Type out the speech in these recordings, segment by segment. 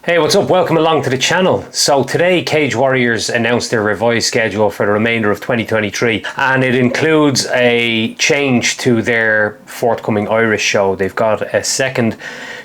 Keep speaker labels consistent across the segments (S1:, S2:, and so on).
S1: Hey, what's up? Welcome along to the channel. So today, Cage Warriors announced their revised schedule for the remainder of 2023, and it includes a change to their forthcoming Irish show. They've got a second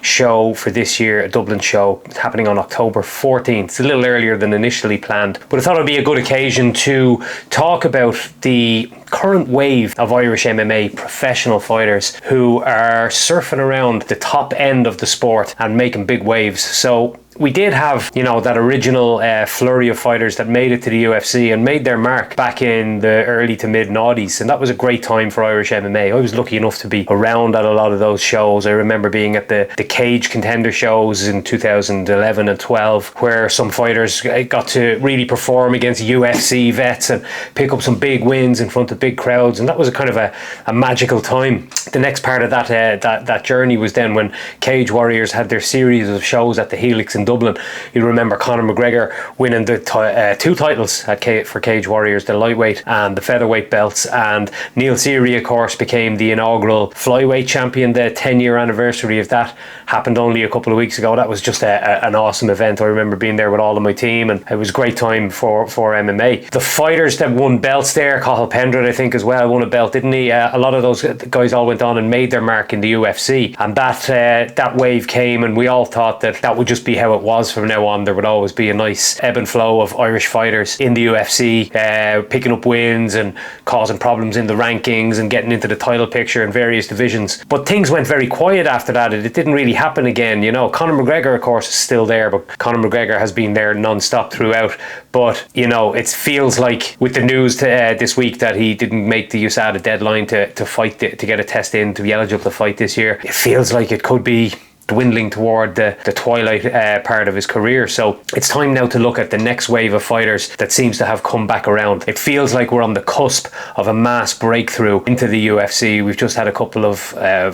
S1: show for this year, a Dublin show, happening on October 14th. It's a little earlier than initially planned, but I thought it'd be a good occasion to talk about the current wave of Irish MMA professional fighters who are surfing around the top end of the sport and making big waves. So we did have, that original flurry of fighters that made it to the UFC and made their mark back in the early to mid noughties, and that was a great time for Irish MMA. I was lucky enough to be around at a lot of those shows. I remember being at the Cage Contender shows in 2011 and 12, where some fighters got to really perform against UFC vets and pick up some big wins in front of big crowds, and that was a kind of a magical time. The next part of that journey was then when Cage Warriors had their series of shows at the Helix in Dublin. You remember Conor McGregor winning the two titles for Cage Warriors, the lightweight and the featherweight belts, and Neil Seery, of course, became the inaugural flyweight champion. The 10-year anniversary of that happened only a couple of weeks ago. That was just an awesome event. I remember being there with all of my team, and it was a great time for MMA. The fighters that won belts there, Cathal Pendred, I think, as well, won a belt, didn't he? A lot of those guys all went on and made their mark in the UFC, and that wave came, and we all thought that would just be how it was from now on. There would always be a nice ebb and flow of Irish fighters in the UFC, picking up wins and causing problems in the rankings and getting into the title picture in various divisions. But things went very quiet after that. It didn't really happen again. Conor McGregor, of course, is still there, but Conor McGregor has been there non-stop throughout. But it feels like with the news this week that he didn't make the USADA deadline to fight, to get a test in to be eligible to fight this year, it feels like it could be dwindling toward the twilight part of his career. So it's time now to look at the next wave of fighters that seems to have come back around. It feels like we're on the cusp of a mass breakthrough into the UFC. We've just had a couple of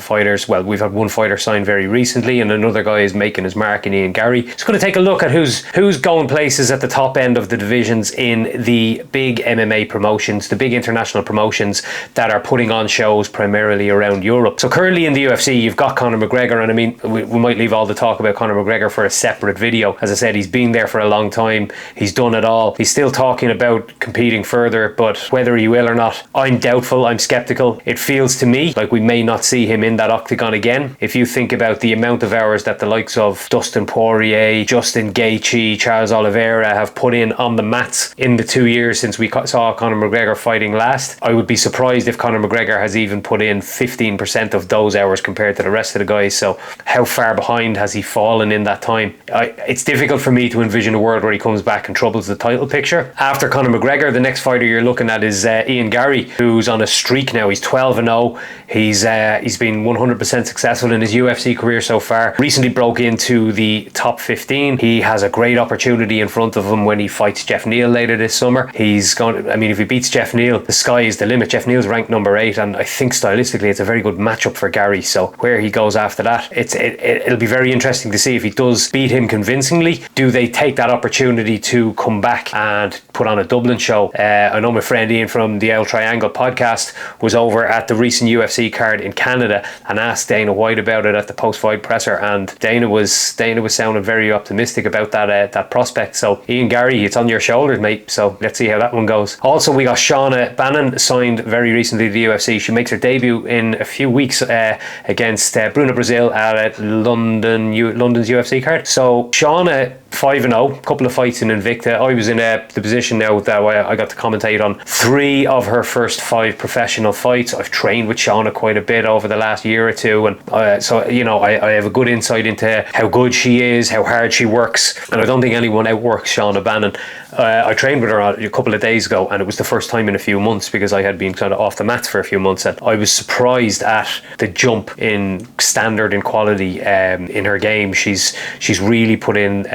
S1: fighters. Well, we've had one fighter signed very recently, and another guy is making his mark in Ian Garry. Just going to take a look at who's going places at the top end of the divisions in the big MMA promotions, the big international promotions that are putting on shows primarily around Europe. So currently in the UFC, you've got Conor McGregor, and I mean, we might leave all the talk about Conor McGregor for a separate video. As I said, he's been there for a long time. He's done it all. He's still talking about competing further, but whether he will or not, I'm doubtful. I'm skeptical. It feels to me like we may not see him in that octagon again. If you think about the amount of hours that the likes of Dustin Poirier, Justin Gaethje, Charles Oliveira have put in on the mats in the 2 years since we saw Conor McGregor fighting last, I would be surprised if Conor McGregor has even put in 15% of those hours compared to the rest of the guys. So how far behind has he fallen in that time? It's difficult for me to envision a world where he comes back and troubles the title picture. After Conor McGregor, the next fighter you're looking at is Ian Garry, who's on a streak now. He's 12-0. He's been 100% successful in his UFC career so far. Recently broke into the top 15. He has a great opportunity in front of him when he fights Jeff Neal later this summer. If he beats Jeff Neal, the sky is the limit. Jeff Neal's ranked number 8, and I think stylistically it's a very good matchup for Garry. So where he goes after that, it'll be very interesting to see if he does beat him convincingly. Do they take that opportunity to come back and put on a Dublin show? I know my friend Ian from the El Triangle podcast was over at the recent UFC card in Canada and asked Dana White about it at the post-fight presser, and Dana was sounding very optimistic about that prospect. So Ian Garry, it's on your shoulders, mate. So let's see how that one goes. Also, we got Shauna Bannon signed very recently to the UFC. She makes her debut in a few weeks against Bruna Brazil at London's UFC card. So Shauna, 5-0, couple of fights in Invicta. I was in the position now that I got to commentate on 3 of her first 5 professional fights. I've trained with Shauna quite a bit over the last year or two, and I have a good insight into how good she is, how hard she works, and I don't think anyone outworks Shauna Bannon. I trained with her a couple of days ago, and it was the first time in a few months because I had been kind of off the mats for a few months, and I was surprised at the jump in standard and quality in her game. She's really put in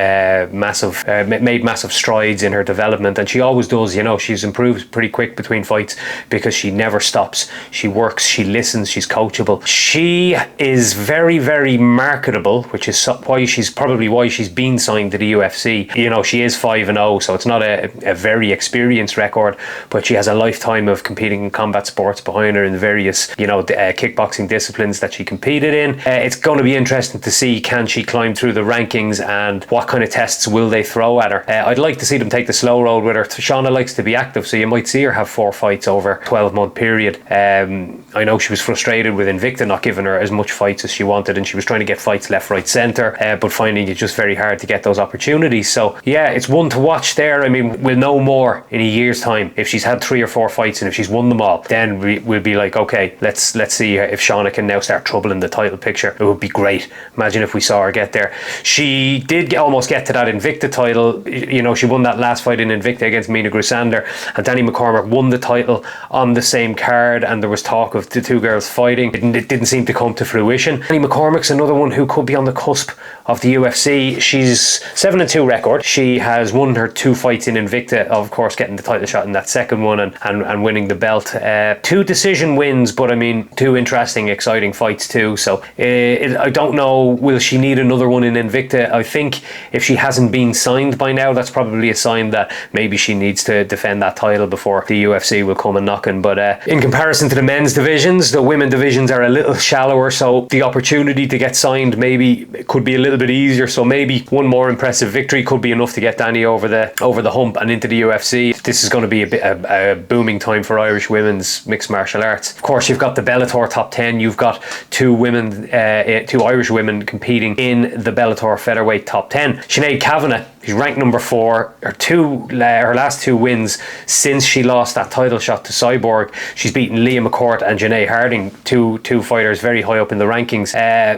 S1: made massive strides in her development, and she always does. She's improved pretty quick between fights because she never stops. She works, she listens, she's coachable. She is very, very marketable, which is why she's been signed to the UFC. She is 5-0, so it's not a very experienced record, but she has a lifetime of competing in combat sports behind her in the various kickboxing disciplines that she competed in. It's going to be interesting to see, can she climb through the rankings, and what kind of tests will they throw at her. I'd like to see them take the slow road with her. Shauna likes to be active, so you might see her have 4 fights over a 12-month period. I know she was frustrated with Invicta not giving her as much fights as she wanted, and she was trying to get fights left, right, centre, but finding it just very hard to get those opportunities. So yeah, it's one to watch there. I mean, we'll know more in a year's time if she's had 3 or 4 fights, and if she's won them all, then we'll be like, okay, let's see if Shauna can now start troubling the title picture. It would be great. Imagine if we saw her get there. She did almost get to that Invicta title. She won that last fight in Invicta against Mina Grusander, and Danny McCormack won the title on the same card, and there was talk of the 2 girls fighting. It didn't seem to come to fruition. Danny McCormack's another one who could be on the cusp of the UFC. She's 7-2 record. She has won her 2 fights in Invicta, of course getting the title shot in that second one and winning the belt. 2 decision wins, but I mean 2 interesting, exciting fights too. So I don't know, will she need another one in Invicta? I think if she hasn't been signed by now, that's probably a sign that maybe she needs to defend that title before the UFC will come and knocking. But in comparison to the men's divisions, the women divisions are a little shallower, so the opportunity to get signed maybe could be a little bit easier. So maybe one more impressive victory could be enough to get Danny over the hump and into the UFC. This is going to be a booming time for Irish women's mixed martial arts. Of course, you've got the Bellator top 10. You've got 2 Irish women competing in the Bellator featherweight top 10. Sinead Kavanagh, she's ranked number 4. Her last 2 wins since she lost that title shot to Cyborg. She's beaten Leah McCourt and Janae Harding, two fighters very high up in the rankings.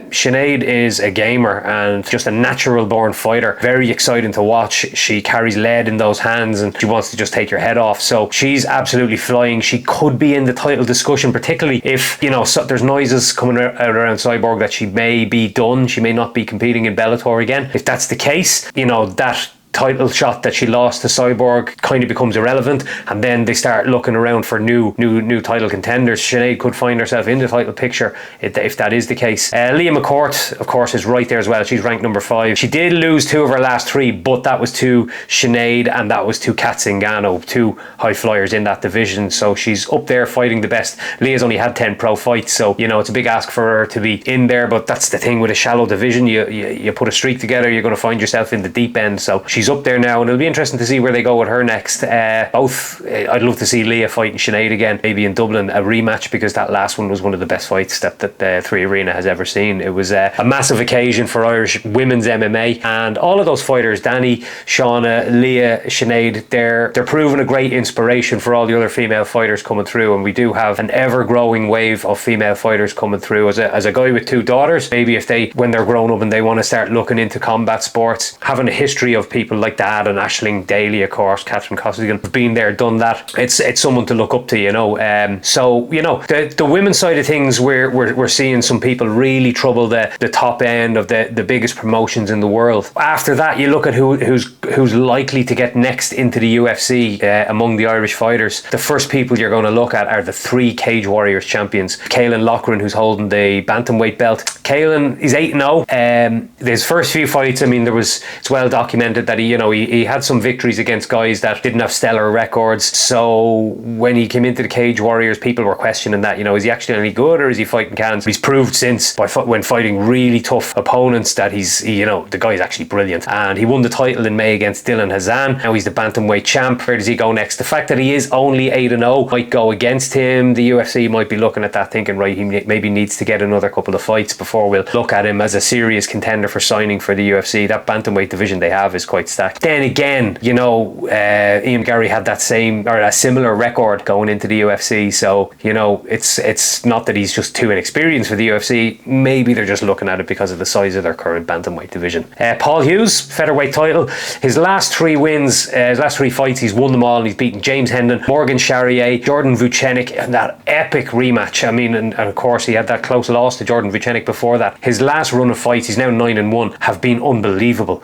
S1: Sinead is a gamer and just a natural born fighter. Very exciting to watch. She carries lead in those hands, and she wants to just take your head off. So she's absolutely flying. She could be in the title discussion, particularly if there's noises coming out around Cyborg that she may be done. She may not be competing in Bellator again. If that's the case, that title shot that she lost to Cyborg kind of becomes irrelevant, and then they start looking around for new title contenders. Sinead could find herself in the title picture if that is the case. Leah McCourt, of course, is right there as well. She's ranked number 5. She did lose 2 of her last 3, but that was to Sinead and that was to Kat Zingano, 2 high flyers in that division. So she's up there fighting the best. Leah's only had 10 pro fights, so it's a big ask for her to be in there, but that's the thing with a shallow division. You put a streak together, you're going to find yourself in the deep end. So she's up there now, and it'll be interesting to see where they go with her next. I'd love to see Leah fighting Sinead again, maybe in Dublin, a rematch, because that last one was one of the best fights that the 3 Arena has ever seen. It was a massive occasion for Irish women's MMA, and all of those fighters, Danny, Shauna, Leah, Sinead, they're proving a great inspiration for all the other female fighters coming through, and we do have an ever-growing wave of female fighters coming through. As a guy with 2 daughters, maybe when they're grown up and they want to start looking into combat sports, having a history of people like that, and Aisling Daly, of course, Catherine Costigan, have been there, done that. It's someone to look up to, So the women's side of things, we're seeing some people really trouble the top end of the biggest promotions in the world. After that, you look at who's likely to get next into the UFC among the Irish fighters. The first people you're going to look at are the 3 Cage Warriors champions. Caelan Loughran, who's holding the bantamweight belt. Caelan is 8-0. His first few fights, it's well documented that he had some victories against guys that didn't have stellar records. So when he came into the Cage Warriors, people were questioning that, is he actually any good, or is he fighting cans? He's proved since when fighting really tough opponents that the guy's actually brilliant. And he won the title in May against Dylan Hazan. Now he's the bantamweight champ. Where does he go next? The fact that he is only 8-0 might go against him. The UFC might be looking at that thinking, right, he maybe needs to get another couple of fights before we'll look at him as a serious contender for signing for the UFC. That bantamweight division they have is quite stack. Then again, you know, Ian Gary had that same or a similar record going into the UFC. So, you know, it's not that he's just too inexperienced for the UFC. Maybe they're just looking at it because of the size of their current bantamweight division. Paul Hughes, featherweight title. His last 3 wins, his last 3 fights, he's won them all, and he's beaten James Hendon, Morgan Charrier, Jordan Vucenic, and that epic rematch. I mean, and of course he had that close loss to Jordan Vucenic before that. His last run of fights, he's now 9-1, have been unbelievable.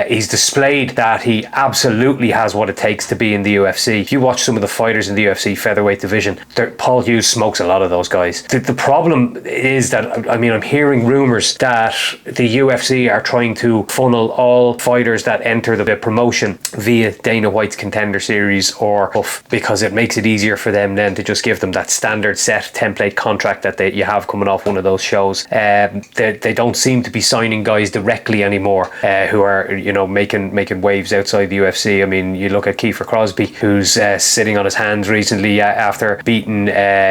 S1: He's displayed that he absolutely has what it takes to be in the UFC. If you watch some of the fighters in the UFC featherweight division, Paul Hughes smokes a lot of those guys. The problem is that, I mean, I'm hearing rumours that the UFC are trying to funnel all fighters that enter the promotion via Dana White's Contender Series or UF, because it makes it easier for them then to just give them that standard set template contract that you have coming off one of those shows. They don't seem to be signing guys directly anymore who are, you know, making waves outside the UFC. I mean, you look at Kiefer Crosby, who's sitting on his hands recently after beating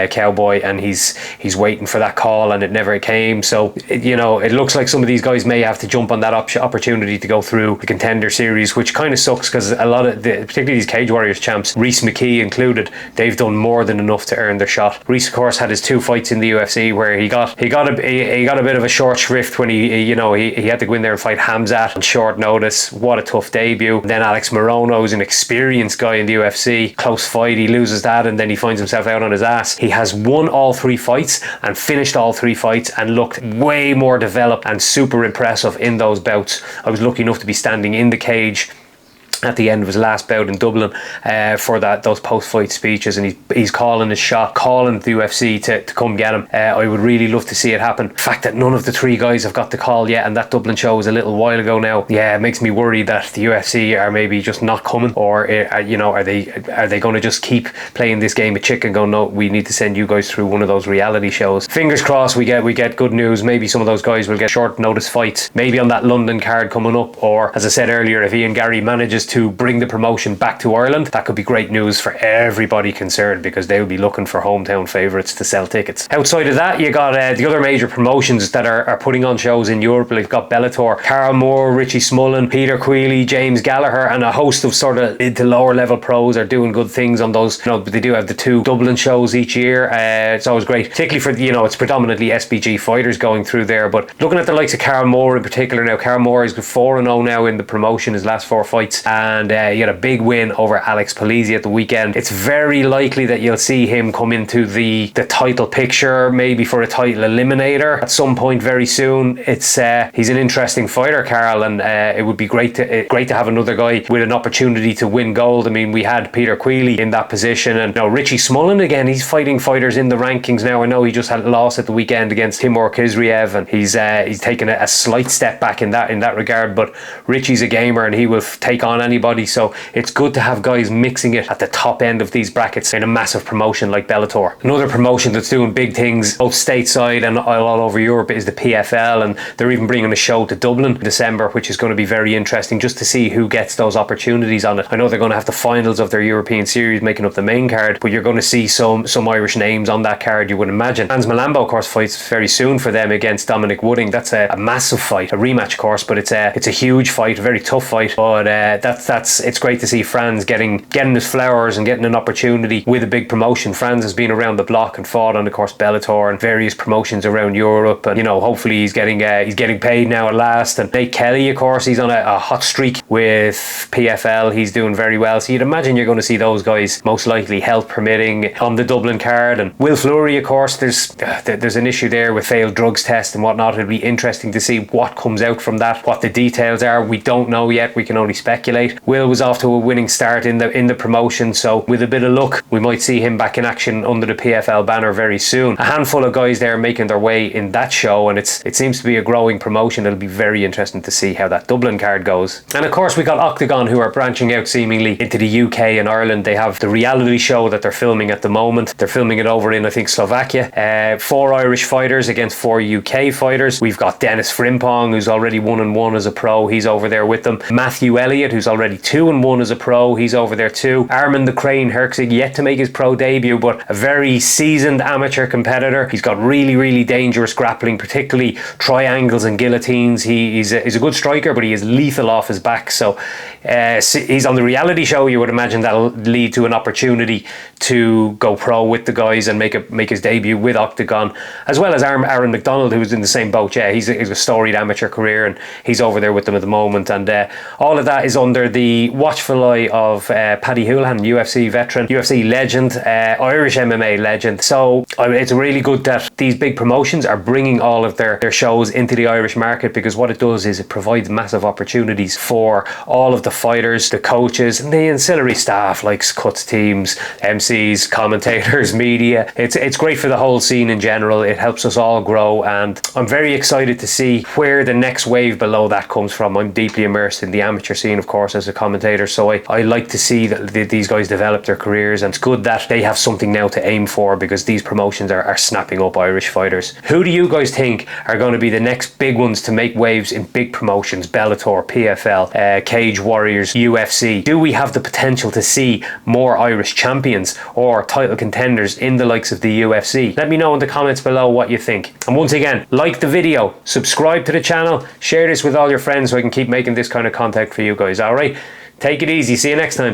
S1: Cowboy, and he's waiting for that call and it never came. So, you know, it looks like some of these guys may have to jump on that opportunity to go through the Contender Series, which kind of sucks because a lot of particularly these Cage Warriors champs, Rhys McKee included, they've done more than enough to earn their shot. Rhys, of course, had his 2 fights in the UFC where he got a bit of a short shrift when he had to go in there and fight Hamzat on short notice. What a tough debut. Then Alex Morono is an experienced guy in the UFC. Close fight, he loses that, and then he finds himself out on his ass. He has won all 3 fights and finished all 3 fights and looked way more developed and super impressive in those bouts. I was lucky enough to be standing in the cage at the end of his last bout in Dublin for those post-fight speeches, and he's calling his shot, calling the UFC to come get him. I would really love to see it happen. The fact that none of the 3 guys have got the call yet, and that Dublin show was a little while ago now, yeah, it makes me worry that the UFC are maybe just not coming, or you know, are they going to just keep playing this game of chicken, going, no, we need to send you guys through one of those reality shows. Fingers crossed we get good news. Maybe some of those guys will get short notice fights, maybe on that London card coming up, or as I said earlier, if Ian Gary manages to bring the promotion back to Ireland, that could be great news for everybody concerned, because they will be looking for hometown favourites to sell tickets. Outside of that, you got the other major promotions that are putting on shows in Europe. You've got Bellator, Carl Moore, Richie Smullen, Peter Queally, James Gallagher, and a host of sort of mid to lower level pros are doing good things on those. You know, they do have the 2 Dublin shows each year. It's always great, particularly for, you know, it's predominantly SBG fighters going through there. But looking at the likes of Carl Moore in particular now, Carl Moore is 4-0 now in the promotion, his last 4 fights, and he had a big win over Alex Polizzi at the weekend. It's very likely that you'll see him come into the title picture, maybe for a title eliminator at some point very soon. It's he's an interesting fighter, Carl, and it would be great to have another guy with an opportunity to win gold. I mean, we had Peter Queally in that position, and now Richie Smullen again, he's fighting fighters in the rankings now. I know he just had a loss at the weekend against Timur Kizriev, and he's taken a slight step back in that regard, but Richie's a gamer and he will take on anybody. So it's good to have guys mixing it at the top end of these brackets in a massive promotion like Bellator. Another promotion that's doing big things both stateside and all over Europe is the PFL, and they're even bringing a show to Dublin in December, which is going to be very interesting just to see who gets those opportunities on it. I know they're going to have the finals of their European series making up the main card, but you're going to see some Irish names on that card, you would imagine. Hans Malambo, of course, fights very soon for them against Dominic Wooding. That's a massive fight, a rematch, of course, but it's a huge fight, a very tough fight. But it's great to see Franz getting his flowers and getting an opportunity with a big promotion. Franz has been around the block and fought on, of course, Bellator and various promotions around Europe, and, you know, hopefully he's getting paid now at last. And Nate Kelly, of course, he's on a hot streak with PFL. He's doing very well, so you'd imagine you're going to see those guys, most likely health permitting, on the Dublin card. And Will Fleury, of course, there's an issue there with failed drugs test and whatnot. It'll be interesting to see what comes out from that, what the details are. We don't know yet, we can only speculate. Will was off to a winning start in the promotion, so with a bit of luck we might see him back in action under the PFL banner very soon. A handful of guys there making their way in that show, and it seems to be a growing promotion. It'll be very interesting to see how that Dublin card goes. And of course we got Octagon, who are branching out seemingly into the UK and Ireland. They have the reality show that they're filming at the moment. They're filming it over in, I think, Slovakia. 4 Irish fighters against 4 UK fighters. We've got Dennis Frimpong, who's already 1-1 as a pro. He's over there with them. Matthew Elliott, who's already 2-1 as a pro. He's over there too. Armin the Crane Herxig, yet to make his pro debut, but a very seasoned amateur competitor. He's got really, really dangerous grappling, particularly triangles and guillotines. He's a good striker, but he is lethal off his back. So he's on the reality show. You would imagine that'll lead to an opportunity to go pro with the guys and make his debut with Octagon, as well as Aaron McDonald, who's in the same boat. Yeah, he's a storied amateur career, and he's over there with them at the moment. And all of that is under the watchful eye of Paddy Houlihan, UFC veteran, UFC legend, Irish MMA legend. So it's really good that these big promotions are bringing all of their shows into the Irish market, because what it does is it provides massive opportunities for all of the fighters, the coaches, and the ancillary staff like cuts teams, MCs, commentators, media. It's great for the whole scene in general. It helps us all grow, and I'm very excited to see where the next wave below that comes from. I'm deeply immersed in the amateur scene, of course, as a commentator, so I like to see that these guys develop their careers, and it's good that they have something now to aim for, because these promotions are snapping up Irish fighters. Who do you guys think are going to be the next big ones to make waves in big promotions? Bellator, PFL, Cage Warriors, UFC. Do we have the potential to see more Irish champions or title contenders in the likes of the UFC? Let me know in the comments below what you think. And once again, like the video, subscribe to the channel, share this with all your friends so I can keep making this kind of content for you guys. Alright, take it easy. See you next time.